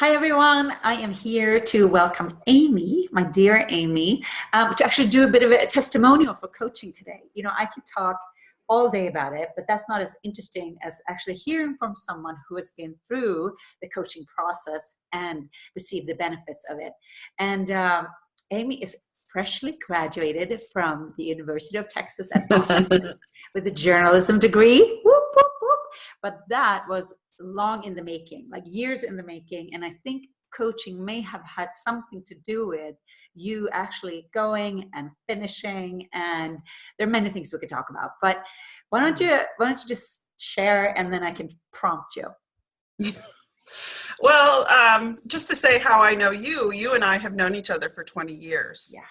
Hi, everyone. I am here to welcome Amy, my dear Amy, to actually do a bit of a testimonial for coaching today. I could talk all day about it, but that's not as interesting as actually hearing from someone who has been through the coaching process and received the benefits of it. And Amy is freshly graduated from the University of Texas at Austin with a journalism degree. Whoop, whoop, whoop. But that was long in the making, like years in the making. And I think coaching may have had something to do with you actually going and finishing. And there are many things we could talk about. But why don't you just share, and then I can prompt you. Well, just to say how I know you and I have known each other for 20 years. Yeah.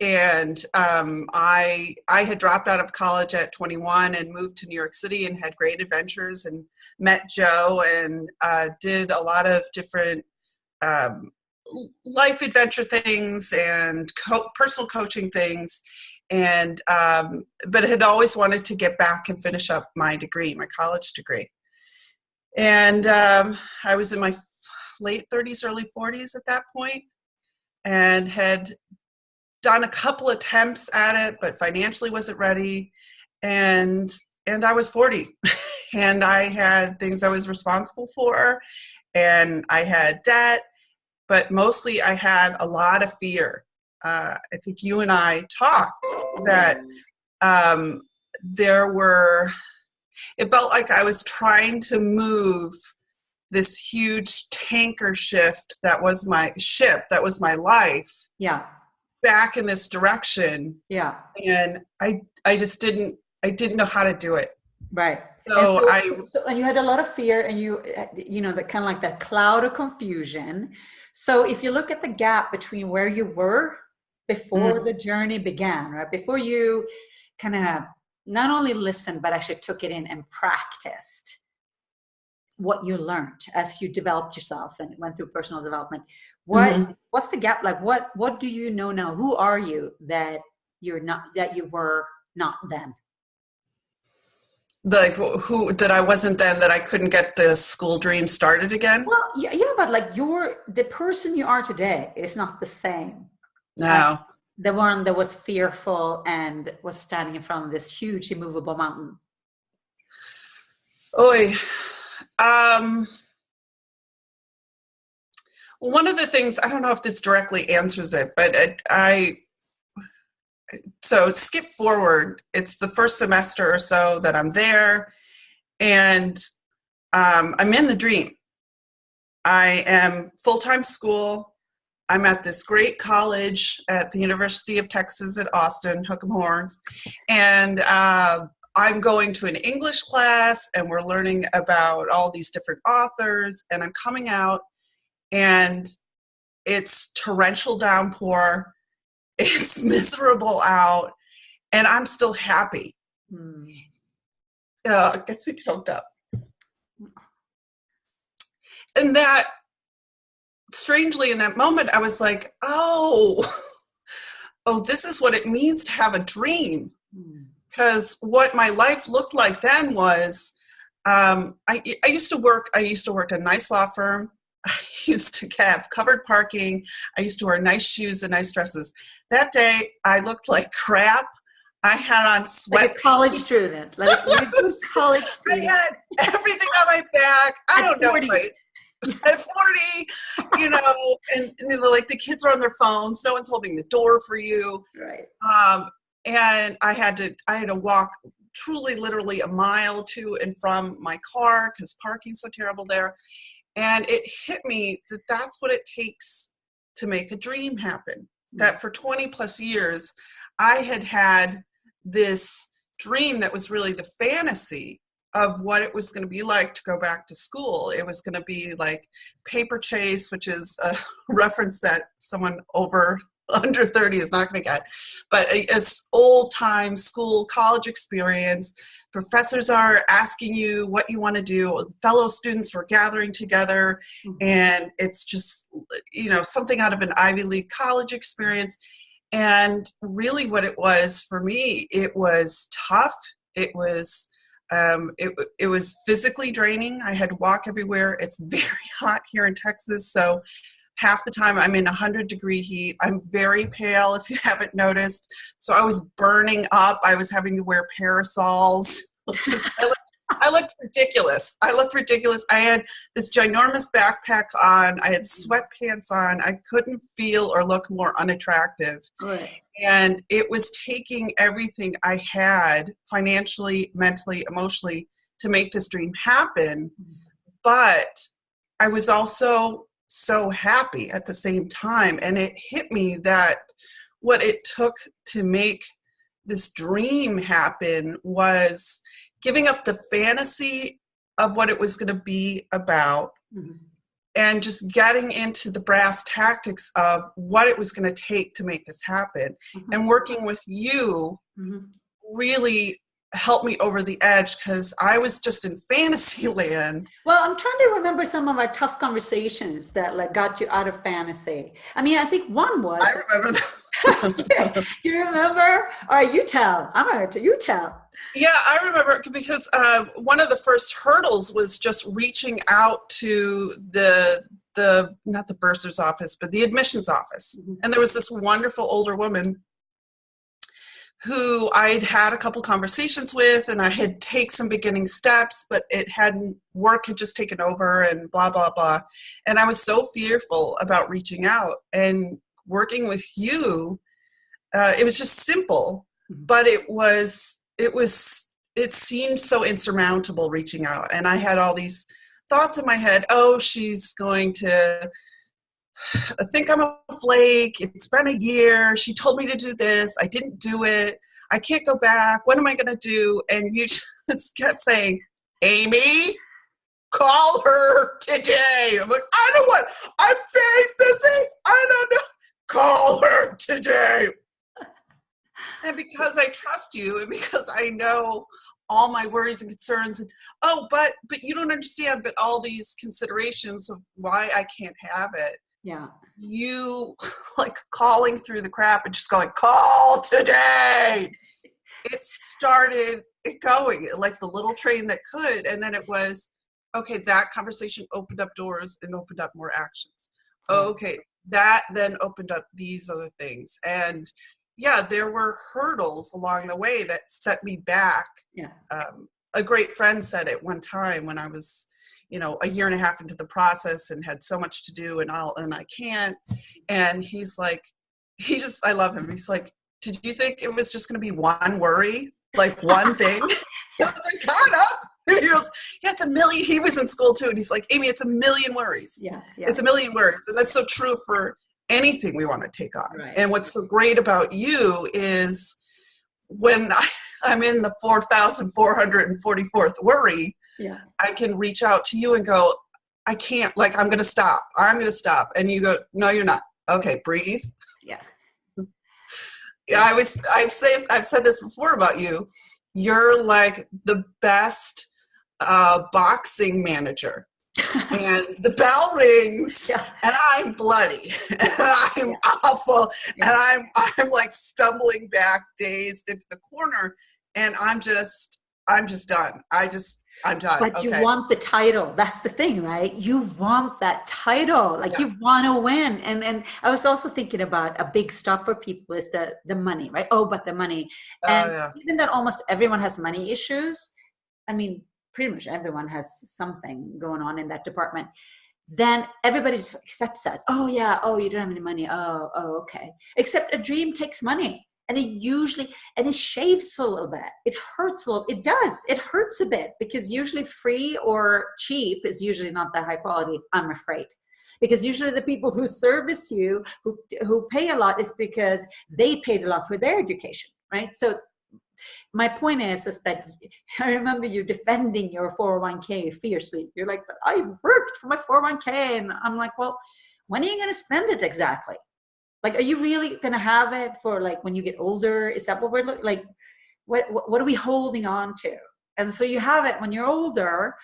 And I had dropped out of college at 21 and moved to New York City and had great adventures and met Joe and did a lot of different life adventure things and personal coaching things. And but had always wanted to get back and finish up my degree, my college degree. And I was in my late 30s, early 40s at that point, and had done a couple attempts at it, but financially wasn't ready. And I was 40 and I had things I was responsible for, and I had debt, but mostly I had a lot of fear. I think you and I talked that it felt like I was trying to move this huge tanker shift that was my life. Yeah. Back in this direction. Yeah. And I just didn't know how to do it. Right. So, and you had a lot of fear, and the kind of like that cloud of confusion. So if you look at the gap between where you were before the journey began, right? Before you kind of not only listened, but actually took it in and practiced what you learned as you developed yourself and went through personal development. What's the gap? Like, what do you know now? Who are you that you were not then? like who that I wasn't then, that I couldn't get the school dream started again? Well, yeah, but like the person you are today is not the same. No. The one that was fearful and was standing in front of this huge immovable mountain. Oy. One of the things, I don't know if this directly answers it, but so skip forward. It's the first semester or so that I'm there, and I'm in the dream. I am full-time school. I'm at this great college at the University of Texas at Austin, Hook 'em Horns, and I'm going to an English class, and we're learning about all these different authors, and I'm coming out, and it's torrential downpour. It's miserable out, and I'm still happy. It gets me choked up. And that, strangely, in that moment, I was like, oh, this is what it means to have a dream. Because what my life looked like then was, I used to work at a nice law firm. I used to have covered parking. I used to wear nice shoes and nice dresses. That day, I looked like crap. I had on sweat. Like a college student. Like a good college student. I had everything on my back. I don't know. At 40, and like the kids are on their phones. No one's holding the door for you. Right. And I had to walk truly, literally a mile to and from my car because parking's so terrible there. And it hit me that that's what it takes to make a dream happen. That for 20 plus years, I had this dream that was really the fantasy of what it was going to be like to go back to school. It was going to be like paper chase, which is a reference that someone under 30 is not going to get, but it's old time school, college experience. Professors are asking you what you want to do. Fellow students were gathering together, and it's just, something out of an Ivy League college experience. And really what it was for me, it was tough. It was It was physically draining. I had to walk everywhere. It's very hot here in Texas, so half the time I'm in 100-degree heat. I'm very pale, if you haven't noticed. So I was burning up. I was having to wear parasols. I looked ridiculous. I had this ginormous backpack on. I had sweatpants on. I couldn't feel or look more unattractive. Right. And it was taking everything I had financially, mentally, emotionally to make this dream happen. But I was also so happy at the same time. And it hit me that what it took to make this dream happen was giving up the fantasy of what it was going to be about, and just getting into the brass tactics of what it was going to take to make this happen. And working with you really helped me over the edge, because I was just in fantasy land. Well, I'm trying to remember some of our tough conversations that like got you out of fantasy. I mean, I think one was. I remember that. You remember? All right, you tell. I'm going to you tell. Yeah, I remember, because one of the first hurdles was just reaching out to the not the bursar's office, but the admissions office. And there was this wonderful older woman who I'd had a couple conversations with, and I had taken some beginning steps, but work had just taken over and blah, blah, blah. And I was so fearful about reaching out, and working with you. It was just simple, but it seemed so insurmountable reaching out. And I had all these thoughts in my head. Oh, she's going to think I'm a flake. It's been a year. She told me to do this. I didn't do it. I can't go back. What am I going to do? And you just kept saying, Amy, call her today. I'm like, I don't want, I'm very busy. I don't know. Call her today. And because I trust you, and because I know all my worries and concerns, and but you don't understand, but all these considerations of why I can't have it. Yeah. You like calling through the crap and just going, call today. It started it going like the little train that could. And then it was, okay, that conversation opened up doors and opened up more actions. Okay, that then opened up these other things. And yeah, there were hurdles along the way that set me back. Yeah. A great friend said it one time when I was, a year and a half into the process and had so much to do and I can't. And he's like, I love him. He's like, did you think it was just going to be one worry? Like one thing? I was like, kind of. He goes, yeah, it's a million. He was in school too. And he's like, Amy, it's a million worries. Yeah. It's a million worries. And that's so true for anything we want to take on. Right. And what's so great about you is when I'm in the 4,444th worry, I can reach out to you and go, I can't, like, I'm going to stop. And you go, no, you're not. Okay, breathe. Yeah. Yeah, I've said this before about you. You're like the best boxing manager. And the bell rings, and I'm bloody, and I'm awful, and I'm like stumbling back, dazed into the corner, and I'm just done. I'm done. But you want the title. That's the thing, right? You want that title. Like you want to win. And I was also thinking about a big stop for people is the money, right? Oh, but the money. And even that almost everyone has money issues. I mean, pretty much everyone has something going on in that department. Then everybody just accepts that. Oh yeah. Oh, you don't have any money. Oh, okay. Except a dream takes money. And it shaves a little bit. It hurts a little. It does. It hurts a bit because usually free or cheap is usually not that high quality, I'm afraid. Because usually the people who service you, who pay a lot, is because they paid a lot for their education, right? So my point is that I remember you defending your 401k fiercely. You're like, but I worked for my 401k. And I'm like, well, when are you going to spend it exactly? Like, are you really going to have it for like when you get older? Is that what we're looking like? What are we holding on to? And so you have it when you're older,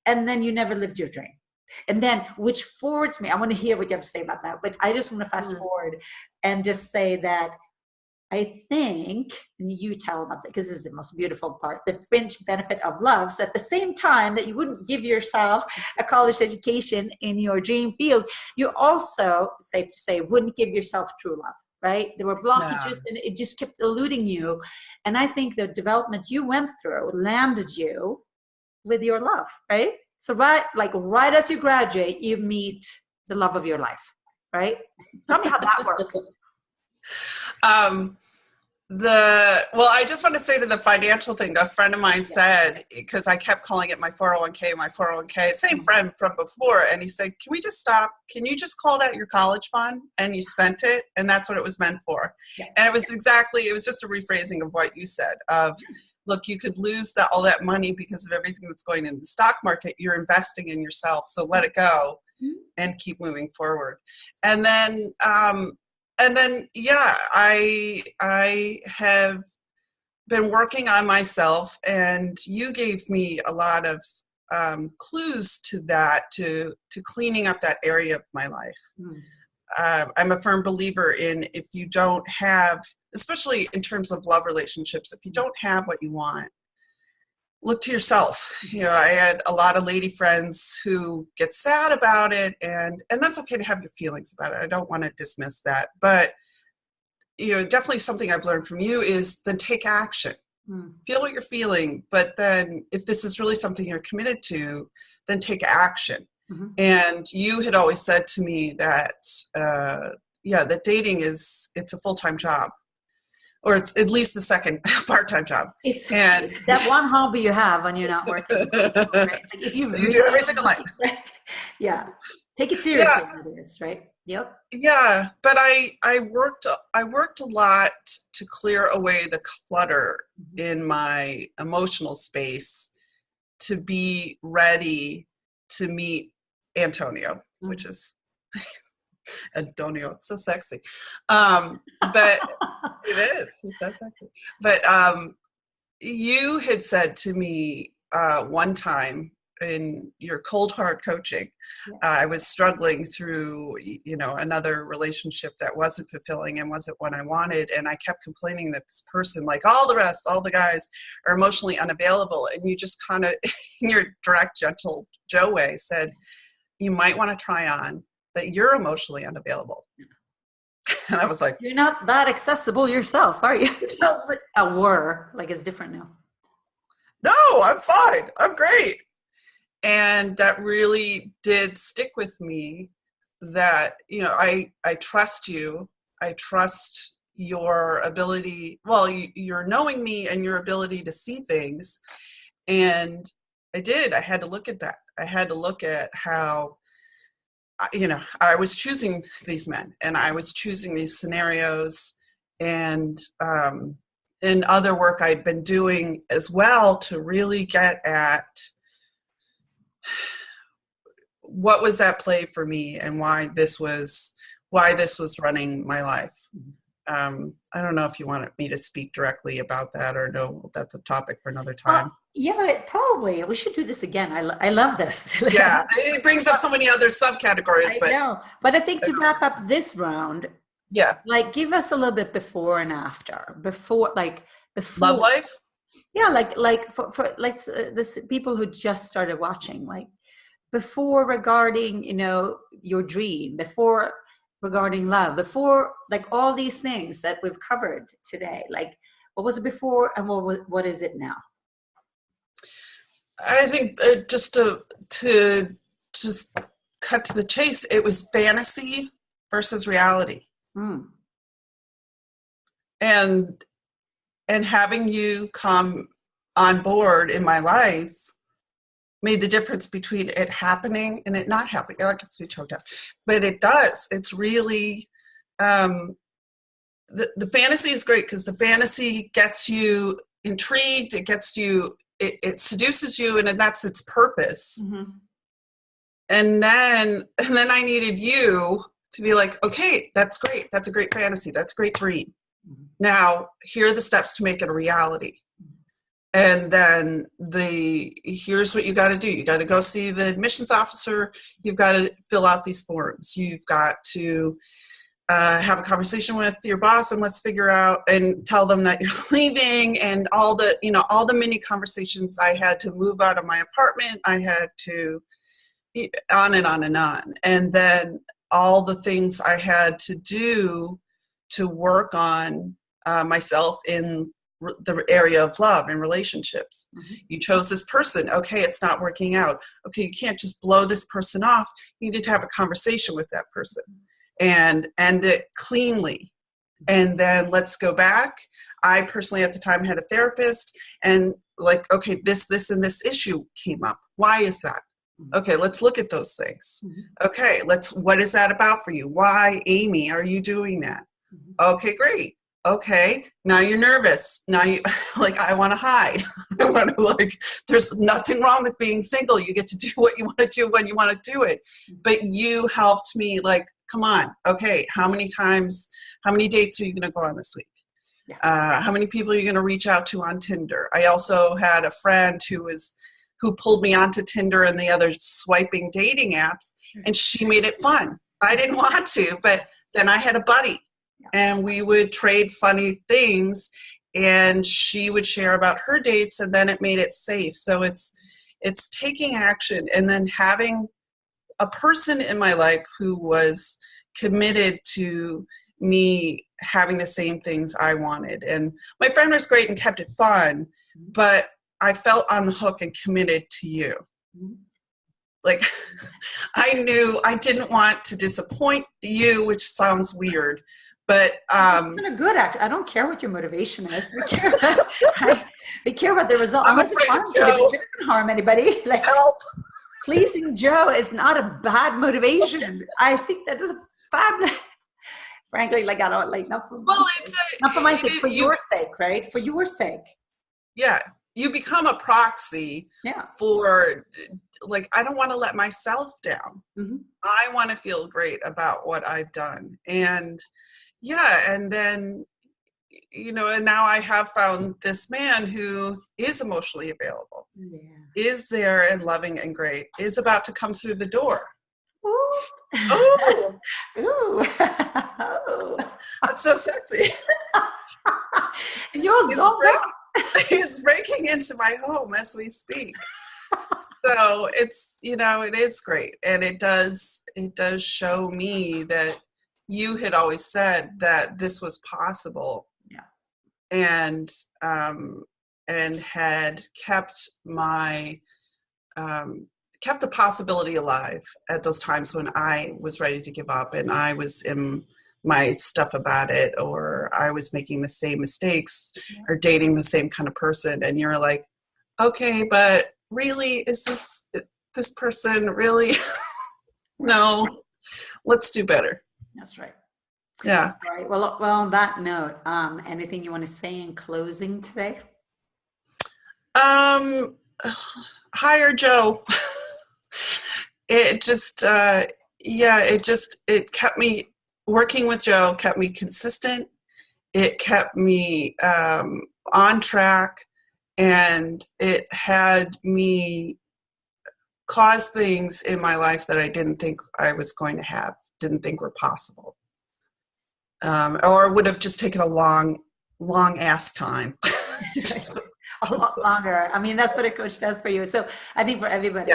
and then you never lived your dream. And then, which forwards me, I want to hear what you have to say about that, but I just want to fast forward and just say that I think, and you tell about that because this is the most beautiful part, the fringe benefit of love. So at the same time that you wouldn't give yourself a college education in your dream field, you also, safe to say, wouldn't give yourself true love, right? There were Yeah. blockages and it just kept eluding you. And I think the development you went through landed you with your love, right? So right as you graduate, you meet the love of your life, right? Tell me how that works. Well, I just want to say to the financial thing, a friend of mine said, because I kept calling it my 401k, same friend from before, and he said, can we just stop? Can you just call that your college fund? And you spent it, and that's what it was meant for. Yeah. And it was just a rephrasing of what you said of, look, you could lose all that money because of everything that's going in the stock market. You're investing in yourself, so let it go and keep moving forward. And then, yeah, I have been working on myself, and you gave me a lot of clues to that, to cleaning up that area of my life. I'm a firm believer in, if you don't have, especially in terms of love relationships, if you don't have what you want, look to yourself. I had a lot of lady friends who get sad about it, and that's okay to have your feelings about it. I don't want to dismiss that, but definitely something I've learned from you is then take action. Feel what you're feeling, but then if this is really something you're committed to, then take action. And you had always said to me that that dating it's a full-time job, or it's at least the second part-time job. It's that one hobby you have when you're not working. Right? Like if you do every single night. Right? Yeah. Take it seriously, right? Yep. Yeah, but I worked a lot to clear away the clutter in my emotional space to be ready to meet Antonio, which is Antonio. It's so sexy. But it is. He's so sexy. But you had said to me one time in your cold hard coaching, I was struggling through, another relationship that wasn't fulfilling and wasn't what I wanted. And I kept complaining that this person, like all the guys, are emotionally unavailable. And you just kind of, in your direct, gentle Joe way, said, you might want to try on that you're emotionally unavailable. And I was like, you're not that accessible yourself, are you? It's different now. No, I'm fine. I'm great. And that really did stick with me, that, I trust you. I trust your ability. Well, you're knowing me and your ability to see things. And I had to look at that. I had to look at how, I was choosing these men and I was choosing these scenarios, and in other work I'd been doing as well to really get at what was that play for me and why this was running my life. I don't know if you wanted me to speak directly about that, or no, that's a topic for another time. Probably. We should do this again. I love this. Yeah, it brings up so many other subcategories. I know. But I think to wrap up this round, give us a little bit before and after. Before love life. Yeah, for this people who just started watching, before regarding your dream, before regarding love, before all these things that we've covered today, what was it before and what is it now? I think just to just cut to the chase, it was fantasy versus reality. And having you come on board in my life made the difference between it happening and it not happening. I get to be choked up, but it does. It's really, the fantasy is great because the fantasy gets you intrigued. It gets you, it seduces you, and that's its purpose. And then I needed you to be like, okay, that's great. That's a great fantasy. That's a great dream. Now, here are the steps to make it a reality. And then here's what you got to do. You got to go see the admissions officer. You've got to fill out these forms. You've got to have a conversation with your boss and let's figure out and tell them that you're leaving, and all the mini conversations I had to move out of my apartment. I had to on and on and on. And then all the things I had to do to work on myself in the area of love and relationships. Mm-hmm. You chose this person. Okay, it's not working out. Okay, you can't just blow this person off. You need to have a conversation with that person and end it cleanly. And then let's go back. I personally at the time had a therapist, and like, okay, this, and this issue came up. Why is that? Okay, let's look at those things. Mm-hmm. Okay, what is that about for you? Why, Amy, are you doing that? Mm-hmm. Okay, great. Okay, now you're nervous. Now you, like, I want to hide. I want to, like, there's nothing wrong with being single. You get to do what you want to do when you want to do it. But you helped me, like, come on. Okay, how many dates are you going to go on this week? Yeah. How many people are you going to reach out to on Tinder? I also had a friend who pulled me onto Tinder and the other swiping dating apps, and she made it fun. I didn't want to, but then I had a buddy. And we would trade funny things, and she would share about her dates, and then it made it safe. So it's taking action, and then having a person in my life who was committed to me having the same things I wanted. And my friend was great and kept it fun, but I felt on the hook and committed to you. Like, I knew I didn't want to disappoint you, which sounds weird. But it's kind of good. I don't care what your motivation is. We care about the result. Unless it harms anybody, it doesn't harm anybody. Like, help. Pleasing Joe is not a bad motivation. I think that is a fabulous. Frankly, like, I don't like not for my sake, for your sake, right? For your sake. Yeah, you become a proxy. Yeah. For, like, I don't want to let myself down. Mm-hmm. I want to feel great about what I've done, and. Yeah, and then, and now I have found this man who is emotionally available, is there and loving and great, is about to come through the door. Ooh. Oh. Ooh. Oh. That's so sexy. And you're all he's breaking into my home as we speak. So it's, it is great. And it does show me that you had always said that this was possible, and had kept kept the possibility alive at those times when I was ready to give up, and I was in my stuff about it, or I was making the same mistakes, or dating the same kind of person, and you're like, okay, but really, is this person really? No, let's do better. That's right. Yeah. All right. Well, on that note, anything you want to say in closing today? Hire Joe. It just, it kept me working with Joe, kept me consistent. It kept me on track, and it had me cause things in my life that I didn't think I was going to have. Didn't think were possible, or would have just taken a long ass time. A lot longer. I mean, that's what a coach does for you. So I think for everybody,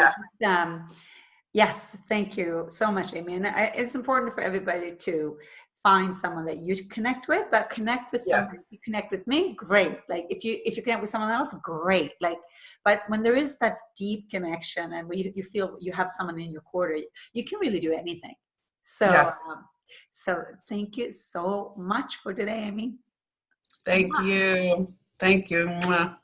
yes, thank you so much, Amy. And it's important for everybody to find someone that you connect with, but connect with someone. If you connect with me, great. Like, if you connect with someone else, great. Like, but when there is that deep connection, and when you feel you have someone in your corner, you can really do anything. So, so thank you so much for today, Amy. Thank you. Thank you. Mwah.